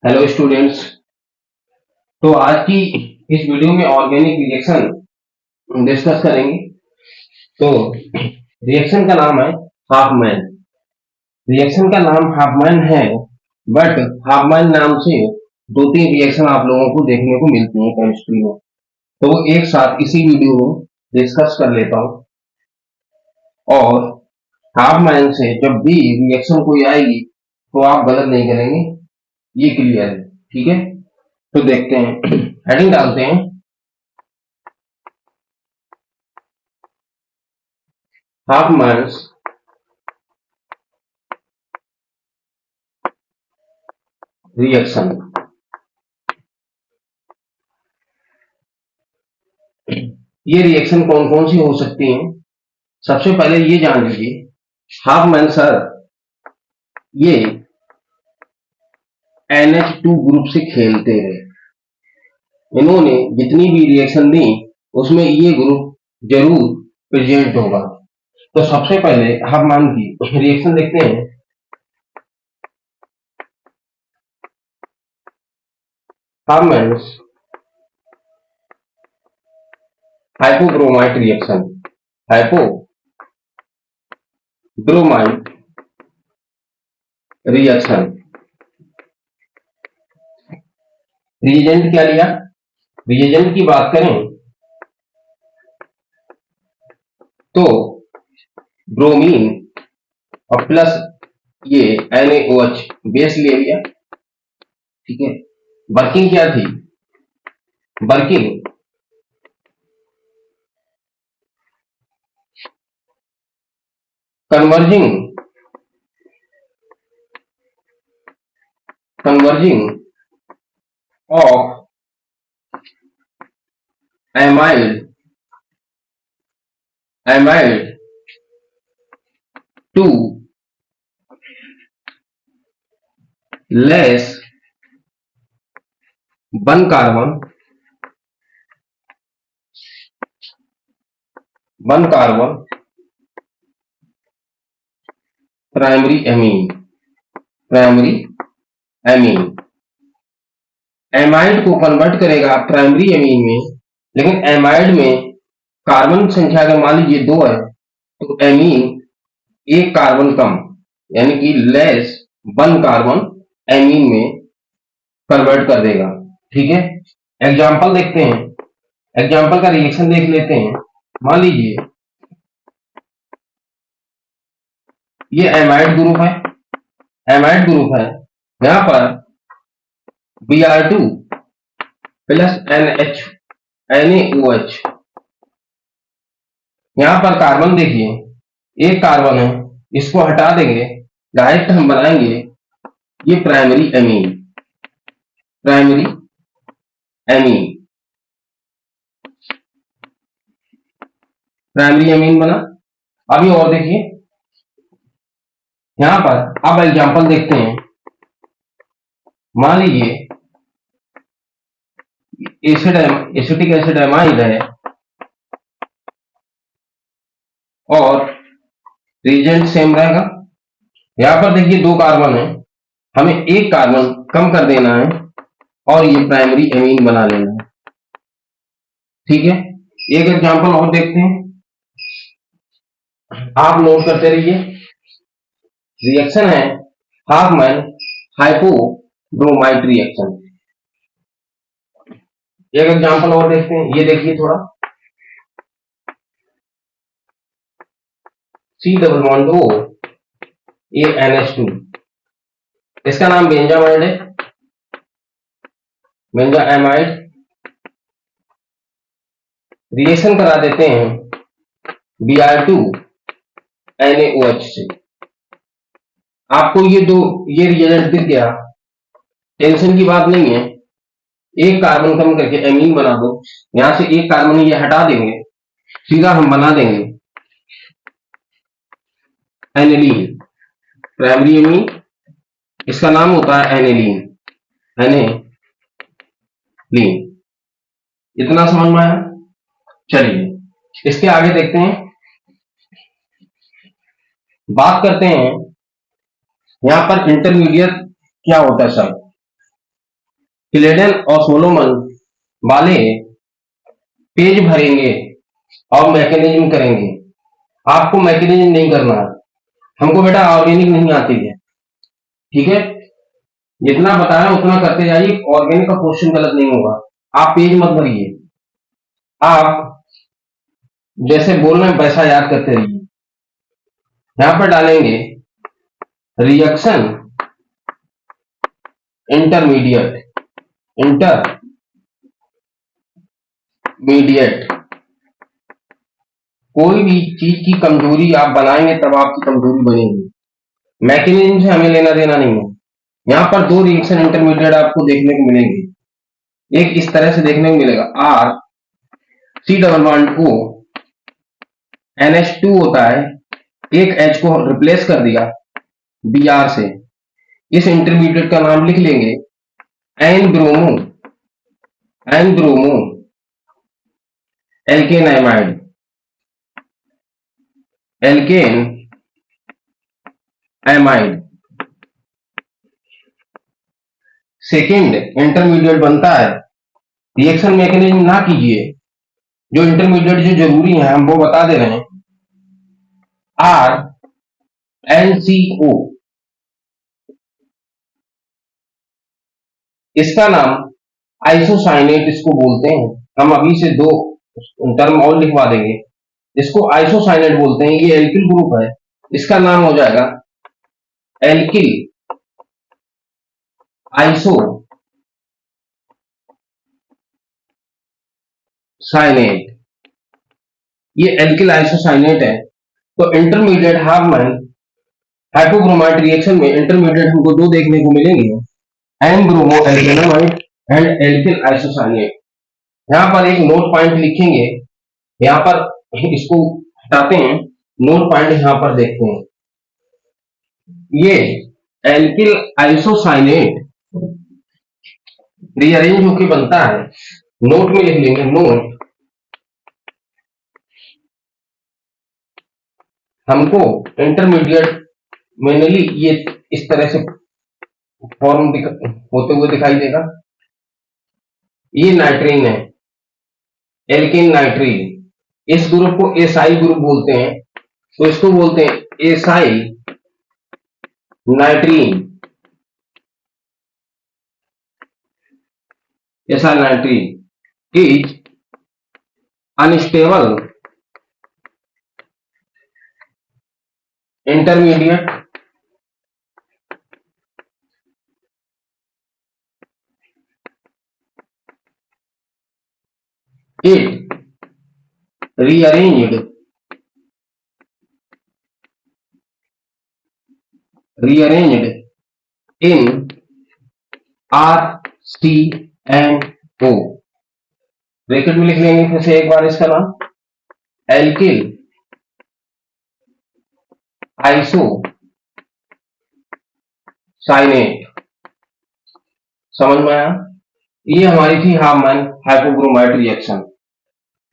Hello students. तो आज की इस वीडियो में ऑर्गेनिक रिएक्शन डिस्कस करेंगे। तो रिएक्शन का नाम है हाफमैन। रिएक्शन का नाम हाफमैन है, बट हाफमैन नाम से दो तीन रिएक्शन आप लोगों को देखने को मिलती हैं केमिस्ट्री में। तो वो एक साथ इसी वीडियो में डिस्कस कर लेता हूँ। और हाफमैन से जब भी रिएक्शन कोई आएगी तो आप गलत नहीं करेंगे, ये क्लियर है। ठीक है, तो देखते हैं। हेडिंग डालते हैं, हाफमैन्स रिएक्शन। ये रिएक्शन कौन कौन सी हो सकती हैं? सबसे पहले ये जान लीजिए, हाफमैन सर ये NH2 ग्रुप से खेलते रहे। इन्होंने जितनी भी रिएक्शन दी उसमें ये ग्रुप जरूर प्रेजेंट होगा। तो सबसे पहले हाफमैन की रिएक्शन देखते हैं। हाफमैन्स hypobromide reaction. Hypobromide reaction. Reagent क्या लिया? रिएजेंट की बात करें तो ब्रोमीन और प्लस ये NaOH बेस ले लिया। ठीक है, वर्किंग क्या थी? Working converging of amide to less one carbon primary amine. Amide को कन्वर्ट करेगा प्राइमरी एमीन में, लेकिन एमाइड में कार्बन संख्या अगर मान लीजिए 2 है तो एमीन एक कार्बन कम, यानी कि लेस वन कार्बन एमीन में कन्वर्ट कर देगा। ठीक है, एग्जाम्पल देखते हैं। एग्जाम्पल का रिएक्शन देख लेते हैं। मान लीजिए ये एमाइड ग्रुप है, यहां पर Br2 प्लस NaOH। यहां पर कार्बन देखिए एक कार्बन है, इसको हटा देंगे, डायरेक्ट हम बनाएंगे ये प्राइमरी एमीन बना। अभी और देखिए यहां पर, अब एग्जांपल देखते हैं। मान लीजिए एसिटिक एसिड एमाइड है और रिएजेंट सेम रहेगा। यहां पर देखिए 2 कार्बन है, हमें एक कार्बन कम कर देना है और ये प्राइमरी एमीन बना लेना है। ठीक है, एक एग्जांपल और देखते हैं, आप नोट करते रहिए। रिएक्शन है हाफमैन हाइपोब्रोमाइड रिएक्शन। एक एग्जांपल और देखते हैं, ये देखिए थोड़ा, C डबल बॉन्ड O ये NH2, इसका नाम बेंजामाइड है, बेंजामाइड। रिएक्शन करा देते हैं Br2 NaOH से। आपको ये रिएजेंट दिख गया, टेंशन की बात नहीं है। एक कार्बन कम करके एमीन बना दो, यहां से एक कार्बन ये हटा देंगे, सीधा हम बना देंगे एनिलीन, प्राइमरी एमीन। इसका नाम होता है एनिलीन। इतना समझ में आया? चलिए इसके आगे देखते हैं, बात करते हैं यहां पर इंटरमीडिएट क्या होता है सर। क्लेडन और सोलोमन वाले पेज भरेंगे और मैकेनिज्म करेंगे। आपको मैकेनिज्म नहीं करना है, हमको बेटा ऑर्गेनिक नहीं आती है, ठीक है। जितना बताया उतना करते जाइए, ऑर्गेनिक का क्वेश्चन गलत नहीं होगा। आप पेज मत भरिए, आप जैसे बोल रहे हैं वैसा याद करते रहिए। यहां पर डालेंगे रिएक्शन इंटरमीडिएट, इंटरमीडिएट। कोई भी चीज की कमजोरी आप बनाएंगे तब आपकी कमजोरी बनेगी। मैकेनिज्म से हमें लेना देना नहीं है। यहाँ पर दो रिएक्शन इंटरमीडिएट आपको देखने को मिलेंगे। एक इस तरह से देखने को मिलेगा, R C double bond O NH2 होता है, एक H को रिप्लेस कर दिया Br से। इस इंटरमीडिएट का नाम लिख लेंगे N bromo, N bromo alkane amide, alkane amide. Second intermediate बनता है। रिएक्शन मैकेनिज्म ना कीजिए, जो इंटरमीडिएट जो जरूरी है हम वो बता दे रहे हैं। आर NCO, इसका नाम आइसोसाइनेट इसको बोलते हैं। हम अभी से दो टर्म और लिखवा देंगे। इसको आइसोसाइनेट बोलते हैं। ये एल्किल ग्रुप है, इसका नाम हो जाएगा एल्किल आइसोसाइनेट। ये एल्किल आइसोसाइनेट है। तो इंटरमीडिएट हाफमैन हाइपोब्रोमाइड रिएक्शन में इंटरमीडिएट हमको दो देखने को मिलेंगे, N bromo alkanamide and alkyl isocyanate. यहाँ पर एक नोट पॉइंट लिखेंगे, यहाँ पर इसको हटाते हैं, नोट पॉइंट यहाँ पर देखते हैं। ये एल्किल आइसोसाइनेट रीअरेंज होकर बनता है। नोट में लिख लेंगे, नोट हमको इंटरमीडिएट मेनली ये इस तरह से फॉर्म होते हुए दिखाई देगा। ये नाइट्रीन है, एल्केन नाइट्रीन। इस ग्रुप को एसाइल ग्रुप बोलते हैं, तो इसको बोलते हैं acyl नाइट्रीन। Acyl नाइट्रीन is unstable intermediate it rearranged in RCNO। Bracket में लिख लेंगे फिर से एक बार इसका नाम, एल्किल आइसोसाइनेट। समझ में आया? ये हमारी थी हाफमैन हाइपोब्रोमाइड रिएक्शन,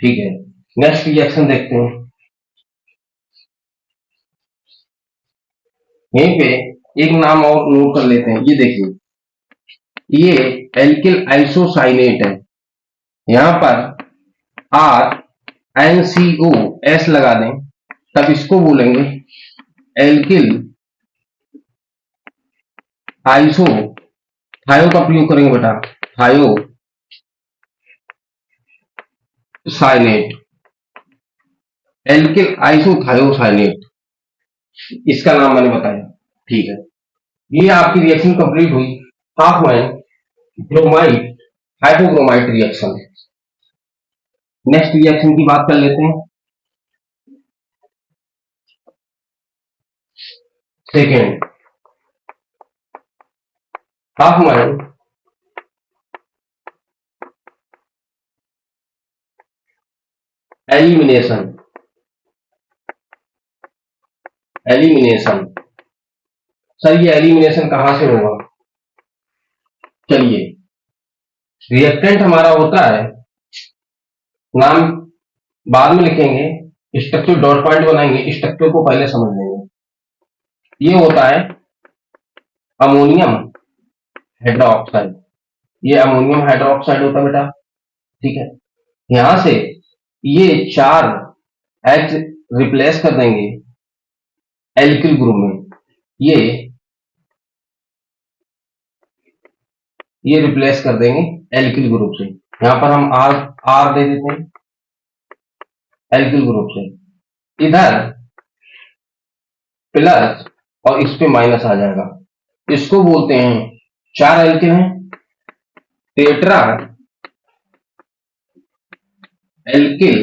ठीक है। नेक्स्ट रिएक्शन देखते हैं। यहीं पे एक नाम और नोट कर लेते हैं। ये देखिए, ये एल्किल आइसोसाइनेट है। यहां पर RNCO S लगा दें, तब इसको बोलेंगे एल्किल आइसो, थायो का प्रयोग करेंगे बेटा, थायो साइनेट, एल्किल आइसोथायोसाइनेट, इसका नाम मैंने बताया, ठीक है। ये आपकी रिएक्शन कंप्लीट हुई, Hofmann bromide hypobromide reaction. Next reaction की बात कर लेते हैं। Second, Hofmann elimination. Elimination, sir ये एलिमिनेशन कहां से होगा? चलिए, रिएक्टेंट हमारा होता है, नाम बाद में लिखेंगे, स्ट्रक्चर डॉट पॉइंट बनाएंगे, स्ट्रक्चर को पहले समझ लेंगे। ये होता है अमोनियम हाइड्रोक्साइड। ये अमोनियम हाइड्रोक्साइड होता है बेटा, ठीक है। यहां से ये 4 H रिप्लेस कर देंगे एल्किल ग्रुप में, ये रिप्लेस कर देंगे एल्किल ग्रुप से। यहां पर हम आर दे देते हैं एल्किल ग्रुप से, इधर प्लस और इस पे माइनस आ जाएगा। इसको बोलते हैं, 4 एल्किल हैं, टेट्रा एल्किल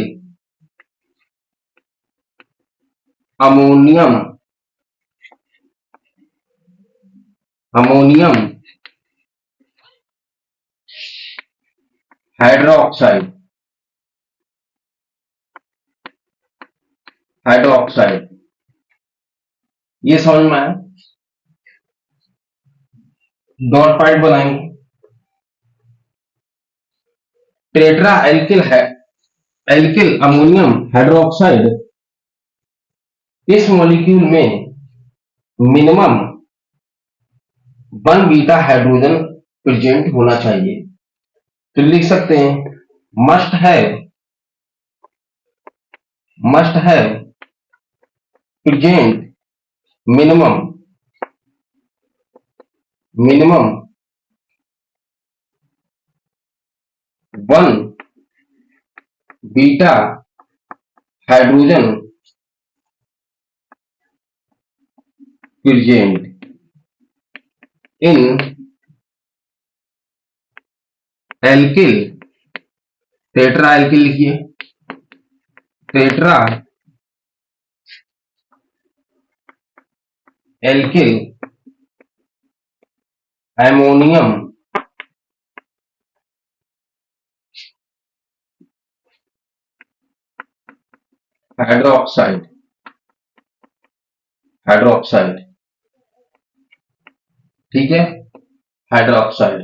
अमोनियम हाइड्रोक्साइड ये समझ में आया। डॉट पॉइंट बनाएंगे। टेट्रा एल्किल अमोनियम हाइड्रोक्साइड, इस मॉलिक्यूल में मिनिमम 1 बीटा हाइड्रोजन प्रेजेंट होना चाहिए। तो लिख सकते हैं must have present minimum 1 beta hydrogen present in alkyl, tetra alkyl लिखिए, टेट्रा एल्किल एमोनियम हाइड्रोक्साइड, ठीक है, हाइड्रोक्साइड।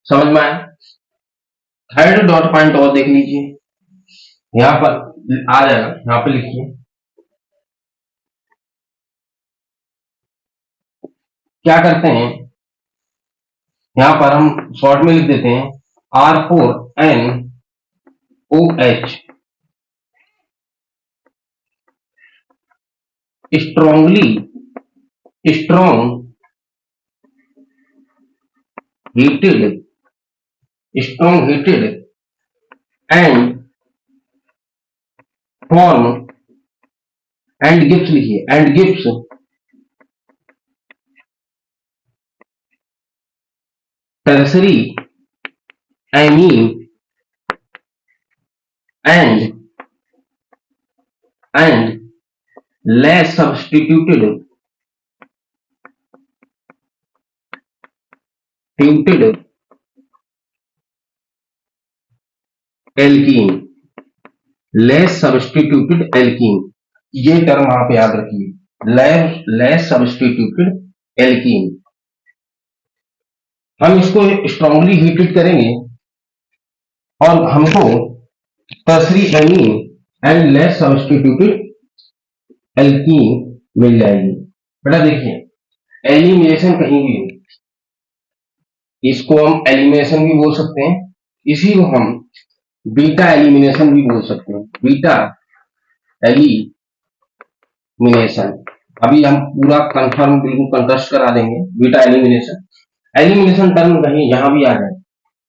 समझ में आया। थर्ड डॉट पॉइंट और देख लीजिए, यहां पर आ जाएगा, यहां पर लिखिए क्या करते हैं, यहां पर हम शॉर्ट में लिख देते हैं R4NOH, strong heated and form and gives लिखिए, and gives tertiary amine and less substituted alkene, ये टर्म वहां पे याद रखिए, लेस सब्स्टिट्यूटेड एल्कीन। हम इसको स्ट्रांगली हीटेड करेंगे और हमको tertiary amine and less substituted alkene मिल जाएगी। बेटा देखिए, एलिमिनेशन कहीं भी हो, इसको हम एलिमिनेशन भी बोल सकते हैं, इसी को हम बीटा एलिमिनेशन भी बोल सकते हैं, बीटा एलिमिनेशन। अभी हम पूरा कंफर्म बिल्कुल कंटेस्ट करा देंगे। बीटा एलिमिनेशन टर्म कहीं यहां भी आ जाए,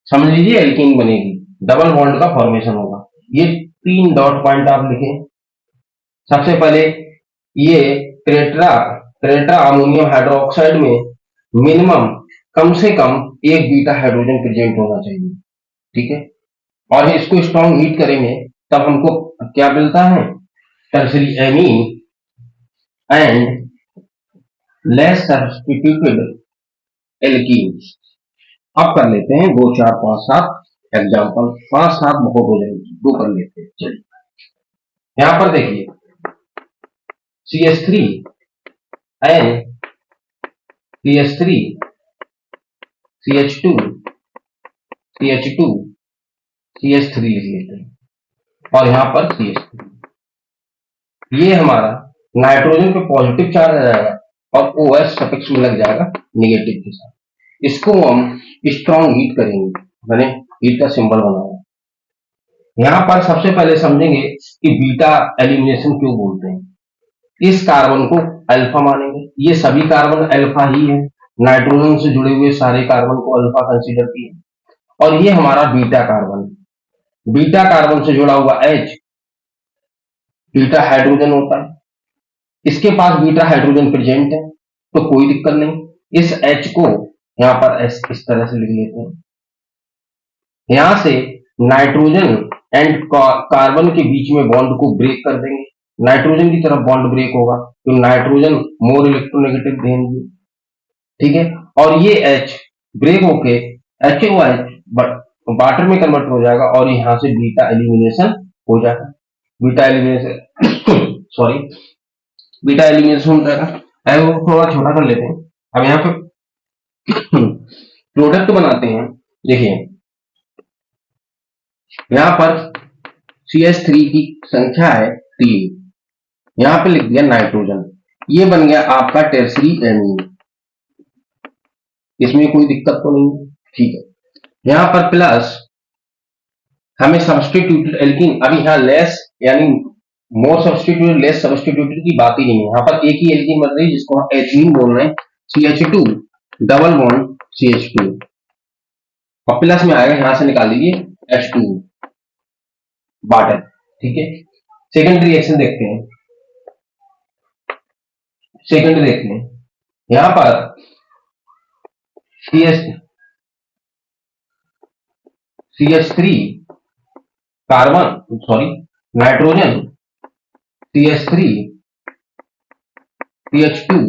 समझ लीजिए एल्कीन बनेगी, डबल बॉन्ड का फॉर्मेशन होगा। ये 3 डॉट पॉइंट आप लिखें। सबसे पहले ये टेट्रा अमोनियम हाइड्रोक्साइड में मिनिमम कम से कम 1 बीटा हाइड्रोजन प्रेजेंट होना चाहिए, ठीक है। और इसको स्ट्रॉन्ग हीट करेंगे तब हमको क्या मिलता है, tertiary amine and less substituted alkene. अब कर लेते हैं 2 4 5 7 एग्जाम्पल, 5 7 बहुत हो जाएगी, 2 कर लेते हैं। चलिए यहां पर देखिए CH3 and CH3 CH2 CH3 लिख लेते हैं और यहां पर CH3। ये हमारा नाइट्रोजन पे पॉजिटिव चार्ज आ जाएगा और OH सफिक्स में लग जाएगा नेगेटिव के साथ। इसको हम स्ट्रॉन्ग हीट करेंगे। मैंने हीट का सिंबल बनाया। यहां पर सबसे पहले समझेंगे कि बीटा एलिमिनेशन क्यों बोलते हैं। इस कार्बन को अल्फा मानेंगे, ये सभी कार्बन अल्फा ही है, नाइट्रोजन से जुड़े हुए सारे कार्बन को अल्फा कंसीडर किए। और ये हमारा बीटा कार्बन, बीटा कार्बन से जुड़ा हुआ H बीटा हाइड्रोजन होता है, इसके पास बीटा हाइड्रोजन प्रेजेंट है तो कोई दिक्कत नहीं। इस H को यहां पर इस तरह से लिख लेते हैं। यहां से नाइट्रोजन एंड कार्बन के बीच में बॉन्ड को ब्रेक कर देंगे, नाइट्रोजन की तरफ बॉन्ड ब्रेक होगा तो नाइट्रोजन मोर इलेक्ट्रोनेगेटिव देंगे, ठीक है। और ये H ब्रेक होके HOH वाटर में कन्वर्ट हो जाएगा और यहां से बीटा एलिमिनेशन हो जाएगा। Beta elimination sorry beta elimination हो जाएगा। अब वो थोड़ा छोटा कर लेते हैं। अब यहाँ पे प्रोडक्ट बनाते हैं। देखिए यहाँ पर CH3 की संख्या है 3, यहाँ पे लिख दिया नाइट्रोजन, ये बन गया आपका टेरसरी एमीन, इसमें कोई दिक्कत तो नहीं, ठीक है। यहाँ पर प्लस हमें सब्स्टिट्यूटेड एल्कीन, अभी यहाँ लेस यानी मोर सब्स्टिट्यूटेड लेस सब्स्टिट्यूटेड की बात ही नहीं है, यहाँ पर एक ही एल्कीन बन रही है जिसको हम एथीन बोल रहे हैं, CH2 डबल बॉन्ड CH2 और प्लस में आएगा, यहां से निकाल दीजिए H2 वाटर, ठीक है। सेकंड रिएक्शन देखते हैं, सेकंड देखते हैं। यहां पर CH3 carbon sorry nitrogen CH3 CH2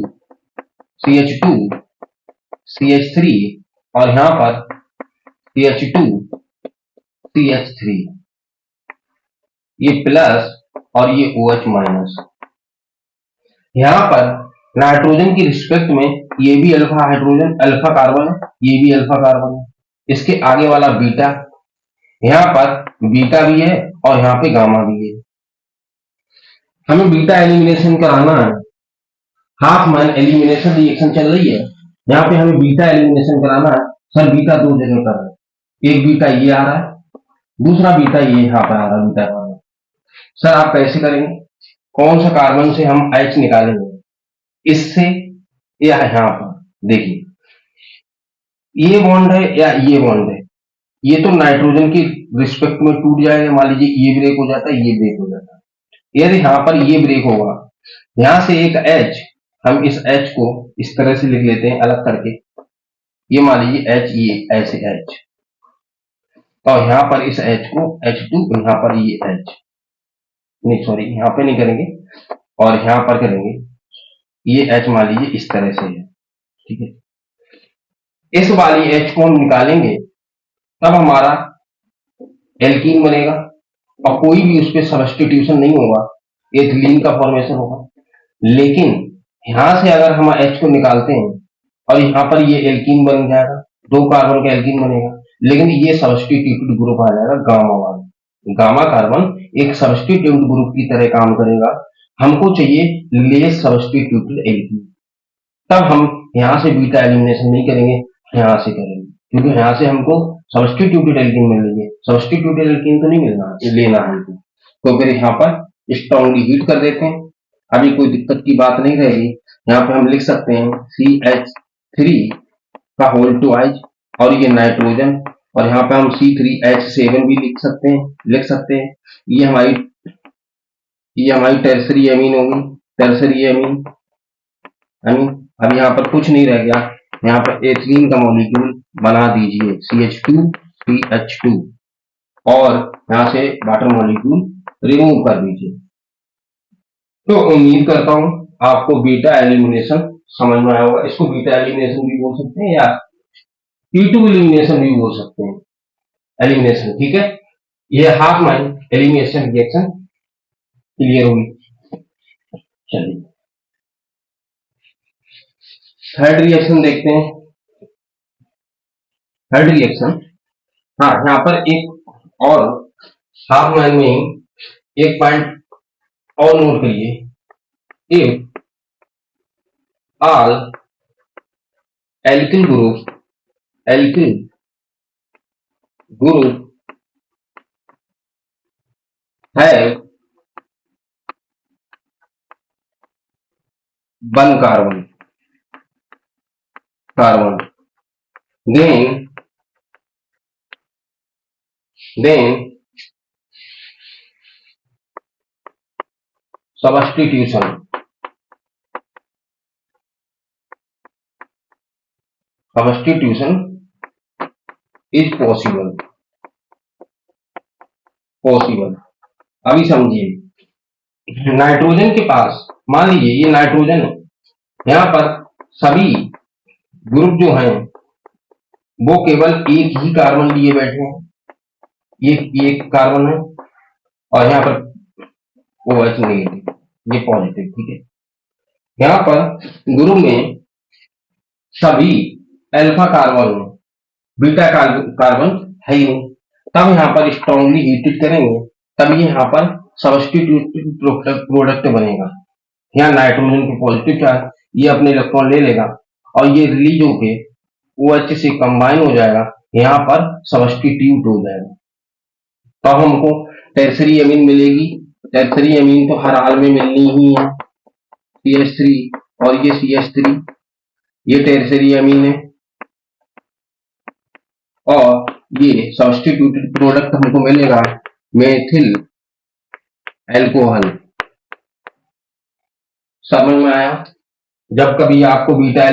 CH2 CH3 और यहां पर CH2 CH3, ये प्लस और ये OH माइनस। यहां पर नाइट्रोजन की रिस्पेक्ट में ये भी अल्फा हाइड्रोजन अल्फा कार्बन है, ये भी अल्फा कार्बन है, इसके आगे वाला बीटा, यहां पर बीटा भी है और यहां पे गामा भी है। हमें बीटा एलिमिनेशन कराना है, हाफ मैन एलिमिनेशन रिएक्शन चल रही है, यहाँ पे हमें बीटा एलिमिनेशन कराना है। सर बीटा दो जगह पर है, एक बीटा ये आ रहा है, दूसरा बीटा ये यहाँ पर आ रहा है बीटा कार्बन। सर आप कैसे करेंगे, कौन सा कार्बन से हम H निकालेंगे, इससे या यहाँ पर देखिए ये बॉन्ड है या ये बॉन्ड है, ये तो नाइट्रोजन की रिस्पेक्ट में टूट जाएगा, मान लीजिए ये ब्रेक हो जाता है, ये ब्रेक हो जाता है, यदि यहाँ पर ये ब्रेक होगा, यहां से एक H, हम इस H को इस तरह से लिख लेते हैं अलग करके, ये मान लीजिए H, ये ऐसे H, और यहां पर इस H को H2, यहां पर ये H, नहीं सॉरी यहां पे नहीं करेंगे और यहां पर करेंगे, ये H मान लीजिए इस तरह से है, ठीक है। इस वाली H को हम निकालेंगे तब हमारा एल्कीन बनेगा और कोई भी उस पर सब्स्टिट्यूशन नहीं होगा, एथिलीन का फॉर्मेशन होगा। लेकिन यहां से अगर हम H को निकालते हैं और यहाँ पर ये एल्कीन बन जाएगा, दो कार्बन का एल्कीन बनेगा, लेकिन ये सब्स्टिट्यूटेड ग्रुप आ जाएगा गामा वाला, गामा कार्बन एक सब्स्टिट्यूट ग्रुप की तरह काम करेगा। हमको चाहिए लेस सब्स्टिट्यूटेड एल्कीन, तब हम यहां से बीटा एलिमिनेशन नहीं करेंगे, यहां से करेंगे, क्योंकि यहां से हमको सब्स्टिट्यूटेड एल्कीन मिल रही है, सब्स्टिट्यूटेड एल्कीन तो नहीं मिलना, लेना है हमको, तो फिर यहाँ पर स्ट्रांगली हीट कर देते हैं। अभी कोई दिक्कत की बात नहीं रहेगी, यहाँ पे हम लिख सकते हैं CH3 का होल टू H और ये नाइट्रोजन, और यहाँ पे हम C3H7 भी लिख सकते हैं। ये हमारी टर्सरी एमीन होगी, टर्सरी एमीन। अब यहाँ पर कुछ नहीं रह गया, यहाँ पर एथिलीन का मॉलिक्यूल बना दीजिए CH2CH2 और यहाँ से वाटर मॉलिक्यूल रिमूव कर दीजिए। तो उम्मीद करता हूं आपको बीटा एलिमिनेशन समझ में आया होगा। इसको बीटा एलिमिनेशन भी बोल सकते हैं या P2 एलिमिनेशन भी बोल सकते हैं, एलिमिनेशन, ठीक है। ये half man elimination reaction clear होगी। चलिए थर्ड रिएक्शन देखते हैं। थर्ड रिएक्शन, हाँ यहाँ पर एक और हाफ मैन में एक पॉइंट और नोट करिए, if all alkyl groups alkyl group have one carbon then substitution is possible। अभी समझिए, नाइट्रोजन के पास मान लीजिए ये नाइट्रोजन है, यहाँ पर सभी ग्रुप जो हैं वो केवल एक ही कार्बन लिए बैठे हैं, ये एक कार्बन है और यहाँ पर OH नेगेटिव, ये पॉजिटिव, ठीक है। यहाँ पर ग्रुप में सभी अल्फा कार्बन में बीटा कार्बन है ही नहीं, तब यहाँ पर स्ट्रांगली हीटेड करेंगे तभी यहाँ पर सब्स्टिट्यूटेड प्रोडक्ट बनेगा। यहाँ नाइट्रोजन के पॉजिटिव चार्ज ये अपने इलेक्ट्रॉन ले लेगा और ये रिलीज होके OH से कंबाइन हो जाएगा, यहाँ पर सब्स्टिट्यूट हो जाएगा, तो हमको टर्सरी अमीन मिलेगी। टर्सरी अमीन तो हर हाल में मिलनी ही है, CH3 और ये CH3, ये टर्सरी अमीन है और ये सब्स्टिट्यूटेड प्रोडक्ट हमको मिलेगा मेथिल अल्कोहल। समझ में आया? जब कभी आपको बीटा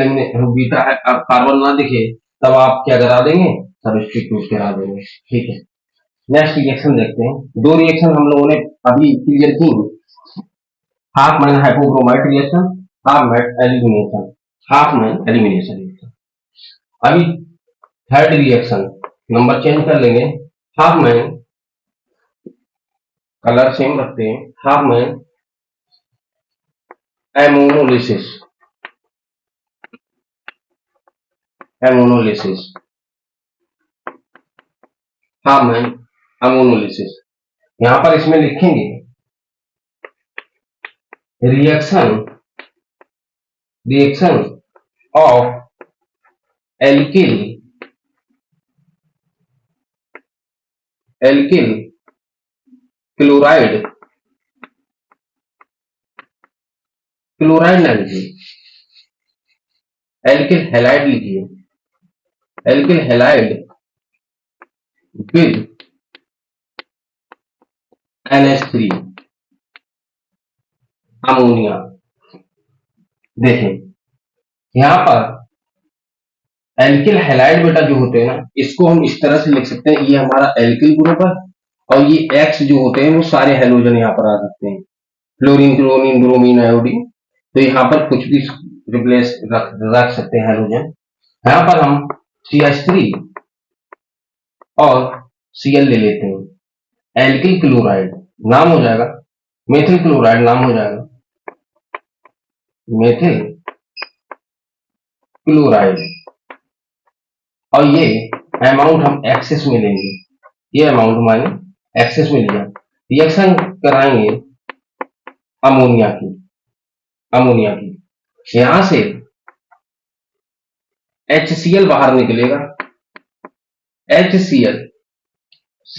कार्बन ना दिखे तब आप क्या करा देंगे, सब्स्टिट्यूट करा देंगे, ठीक है। नेक्स्ट रिएक्शन देखते हैं। दो रिएक्शन हम लोगों ने अभी क्लियर की, Hofmann hypochromite reaction, Hofmann elimination reaction. अभी थर्ड रिएक्शन नंबर चेंज कर लेंगे, हाफ मैन, कलर सेम रखते हैं, Hofmann ammonolysis, Hofmann ammonolysis. यहां पर इसमें लिखेंगे रिएक्शन ऑफ एल्किल क्लोराइड ना लिखिए, एल्किल हैलाइड लिखिए, alkyl halide with NH3 ammonia. देखें यहां पर एल्किल हैलाइड बेटा जो होते हैं ना, इसको हम इस तरह से लिख सकते हैं, ये हमारा एल्किल ग्रुप है और ये X जो होते हैं वो सारे हेलोजन यहाँ पर आ सकते हैं, फ्लोरीन, क्लोरीन, ब्रोमीन, आयोडीन, तो यहाँ पर कुछ भी रिप्लेस रख सकते हैं हेलोजन। यहाँ पर हम CH3 और Cl ले लेते हैं, एल्किल क्लोराइड नाम हो जाएगा, मेथिल क्लोराइड नाम हो जाएगा, मेथिल क्लोराइड, और ये अमाउंट हम एक्सेस में लेंगे, ये अमाउंट हमारे एक्सेस में लिया। रिएक्शन कराएंगे अमोनिया की, यहां से HCl बाहर निकलेगा, Cl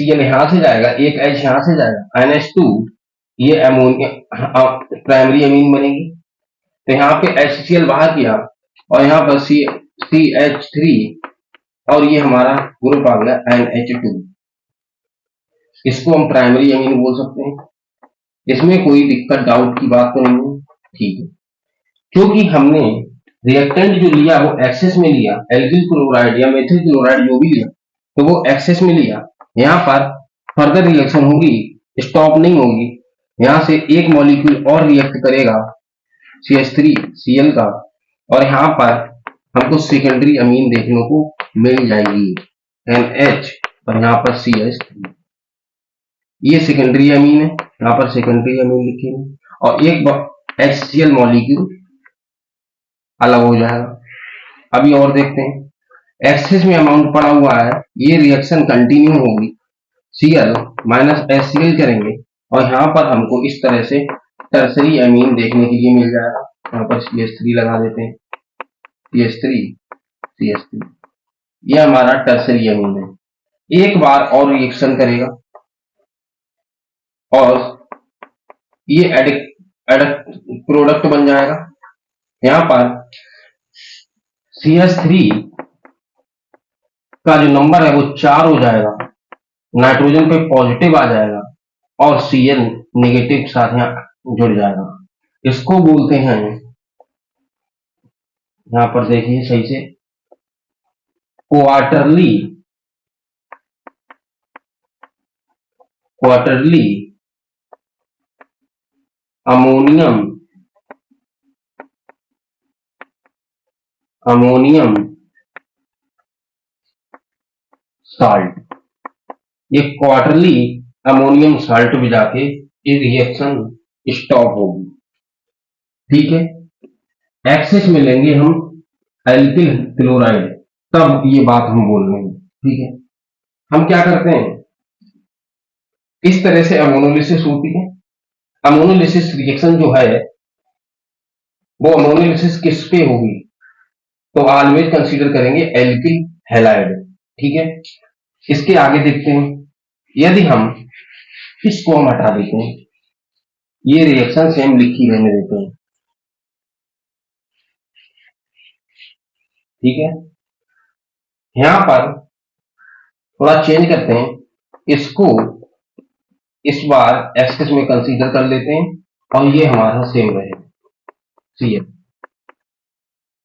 यहां से जाएगा, एक H यहां से जाएगा, NH2 ये अमोनिया प्राइमरी अमीन बनेगी, तो यहाँ पे HCl बाहर किया और यहाँ पर CH3 और ये हमारा ग्रुप आ गया NH2, इसको हम प्राइमरी अमीन बोल सकते हैं। इसमें कोई दिक्कत डाउट की बात तो नहीं है, ठीक है। क्योंकि हमने रिएक्टेंट जो लिया वो एक्सेस में लिया, एल्किल क्लोराइड या मेथिल क्लोराइड जो भी लिया तो वो एक्सेस में लिया, यहाँ पर फर्दर रिएक्शन होगी, स्टॉप नहीं होगी, यहाँ से एक मॉलिक्यूल और रिएक्ट करेगा CH3Cl का और यहाँ पर हमको सेकेंडरी अमीन देखने को मिल जाएगी NH और यहाँ पर CH3, ये सेकेंडरी अमीन है, यहाँ पर सेकेंडरी अमीन लिखेंगे और एक HCl मॉलिक्यूल अलग हो जाएगा। अभी और देखते हैं, एक्सेस में अमाउंट पड़ा हुआ है, ये रिएक्शन कंटिन्यू होगी, Cl माइनस HCl करेंगे और यहाँ पर हमको इस तरह से टर्सरी अमीन देखने के लिए मिल जाएगा। यहाँ पर CH3 लगा देते हैं, CH3 ये हमारा टर्सरी अमीन है। एक बार और रिएक्शन करेगा और ये एडिक एडिक प्रोडक्ट बन जाएगा। यहाँ पर CH3 का जो नंबर है वो 4 हो जाएगा, नाइट्रोजन पे पॉजिटिव आ जाएगा और Cl नेगेटिव साथ यहाँ जुड़ जाएगा। इसको बोलते हैं, यहाँ पर देखिए सही से, क्वार्टरली अमोनियम साल्ट। ये क्वार्टरली अमोनियम साल्ट में जाके ये रिएक्शन स्टॉप होगी। ठीक है, एक्सेस में लेंगे हम एल्किल क्लोराइड, तब ये बात हम बोल रहे हैं। ठीक है, हम क्या करते हैं, इस तरह से अमोनोलिसिस होती है। अमोनोलिसिस रिएक्शन जो है वो अमोनोलिसिस किस पे होगी, तो ऑलवेज कंसीडर करेंगे एल्किल हैलाइड। ठीक है, इसके आगे देखते हैं, यदि हम इसको हम हटा देते हैं, ये रिएक्शन सेम लिखी रहने देते हैं। ठीक है, यहां पर थोड़ा चेंज करते हैं, इसको इस बार एक्सेस में कंसीडर कर लेते हैं और ये हमारा सेम रहे CL।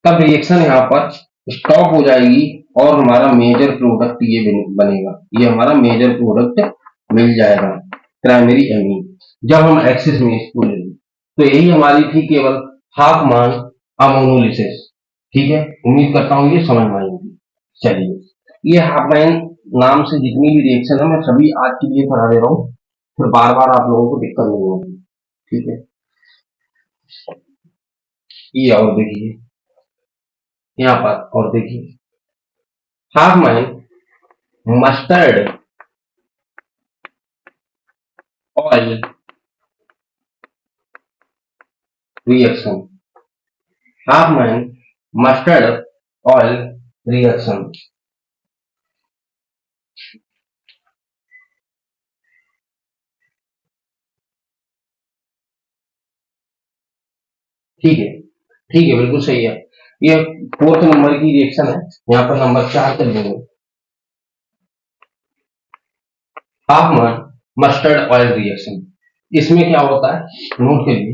तब रिएक्शन यहाँ पर स्टॉप हो जाएगी और हमारा मेजर प्रोडक्ट ये बनेगा, ये हमारा मेजर प्रोडक्ट मिल जाएगा, प्राइमरी एमीन, जब हम एक्सेस में इसको लेंगे। तो यही हमारी थी केवल हाफमैन अमोनोलिसिस। ठीक है, उम्मीद करता हूँ ये समझ में आएगी। चलिए, ये हाफमैन नाम से जितनी भी रिएक्शन है मैं सभी आज के लिए करा दे रहा हूँ, फिर बार बार आप लोगों को दिक्कत नहीं होगी। ठीक है, ये और देखिए यहाँ पर, और देखिए Hopman mustard oil reaction, Hopman mustard oil reaction. ठीक है, ठीक है, बिल्कुल सही है। ये 4th नंबर की रिएक्शन है, यहाँ पर नंबर 4 कर देंगे, हाफमैन मस्टर्ड ऑयल रिएक्शन। इसमें क्या होता है, नोट के लिए,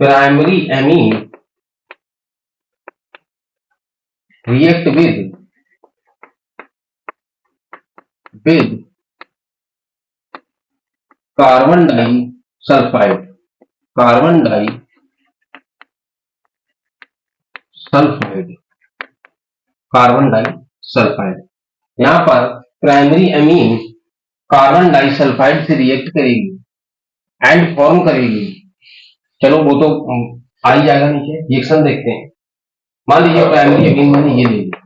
primary amine react with carbon disulphide, carbon disulphide, carbon disulphide. यहाँ पर प्राइमरी एमीन कार्बन डाइसल्फाइड से रिएक्ट करेगी एंड फॉर्म करेगी। चलो वो तो आ ही जाएगा नीचे, रिएक्शन देखते हैं। मान लीजिए प्राइमरी एमीन मैंने ये ले लिया,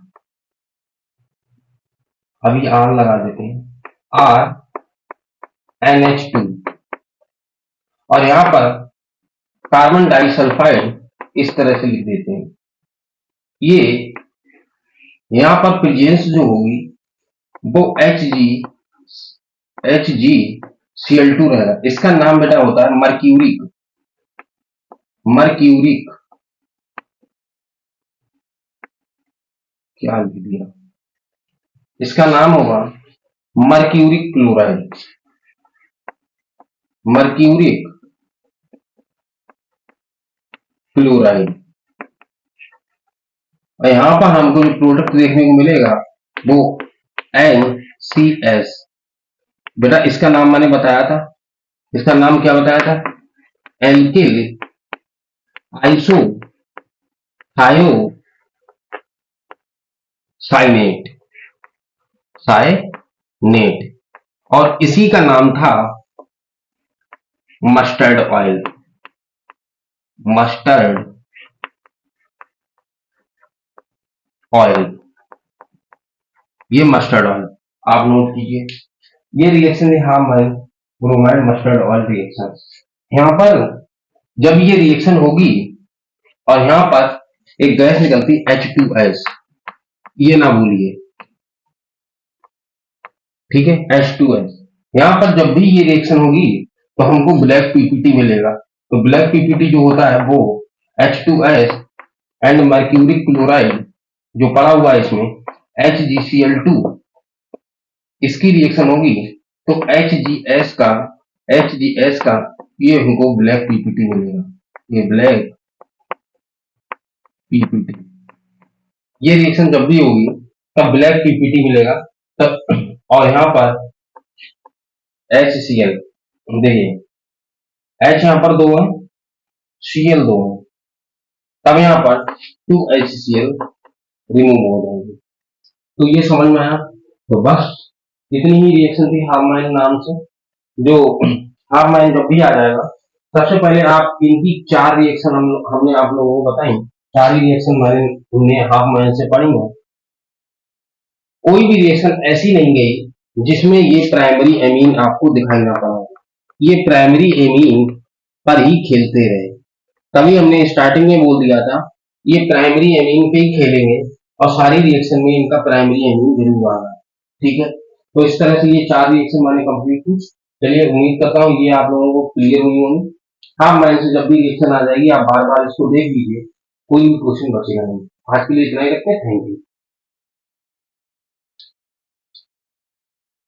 अभी आर लगा देते हैं, RNH2, और यहां पर कार्बन डाइसल्फाइड इस तरह से लिख देते हैं। ये यहां पर प्रेजेंस जो होगी वो HgCl2 रहेगा। इसका नाम बेटा होता है मर्क्यूरिक, मर्क्यूरिक, क्या लिख दिया, इसका नाम होगा मर्क्यूरिक क्लोराइड, मर्क्यूरिक क्लोराइड। और यहां पर हमको जो प्रोडक्ट देखने को मिलेगा वो NCS। बेटा इसका नाम मैंने बताया था, इसका नाम क्या बताया था, एल्किल आइसो थायो साइनेट, साइनेट, और इसी का नाम था मस्टर्ड ऑयल, मस्टर्ड ऑयल, ये मस्टर्ड ऑयल आप नोट कीजिए। ये रिएक्शन है Hopman bromide mustard oil reaction. यहां पर जब ये रिएक्शन होगी और यहां पर एक गैस निकलती H2S, ये ना भूलिए, ठीक है, H2S। यहां पर जब भी ये रिएक्शन होगी तो हमको ब्लैक पीपीटी मिलेगा। तो ब्लैक पीपीटी जो होता है वो H2S एंड मर्क्यूरिक क्लोराइड जो पड़ा हुआ है इसमें HgCl2, इसकी रिएक्शन होगी तो HGS का ये हमको ब्लैक पीपीटी मिलेगा, ये ब्लैक पीपीटी। ये रिएक्शन जब भी होगी तब ब्लैक पीपीटी मिलेगा तब। और यहाँ पर HCl, देखिए H यहाँ पर 2 है, Cl 2 है, तब यहाँ पर 2HCl रिमूव हो जाएंगे। तो ये समझ में आया। तो बस इतनी ही रिएक्शन थी हाफमैन नाम से। जो हाफमैन जब भी आ जाएगा, सबसे पहले आप इनकी 4 रिएक्शन हमने आप लोगों को बताई। 4 ही रिएक्शन हमने हाफमैन से पढ़ी है। कोई भी रिएक्शन ऐसी नहीं गई जिसमें ये प्राइमरी एमीन आपको दिखाई ना पड़ा। ये प्राइमरी एमीन पर ही खेलते रहे। तभी हमने स्टार्टिंग में बोल दिया था ये प्राइमरी एमीन पे ही खेलेंगे और सारी रिएक्शन में इनका प्राइमरी एमीन जरूर आना। ठीक है, तो इस तरह से ये 4 रिएक्शन मैंने कंप्लीट की। चलिए, उम्मीद करता हूँ ये आप लोगों को क्लियर हुई होंगी। हाफ मैन से जब भी रिएक्शन आ जाएगी आप बार बार इसको देख लीजिए, कोई भी क्वेश्चन बचेगा नहीं। आज के लिए इतना ही रखते हैं। Thank you.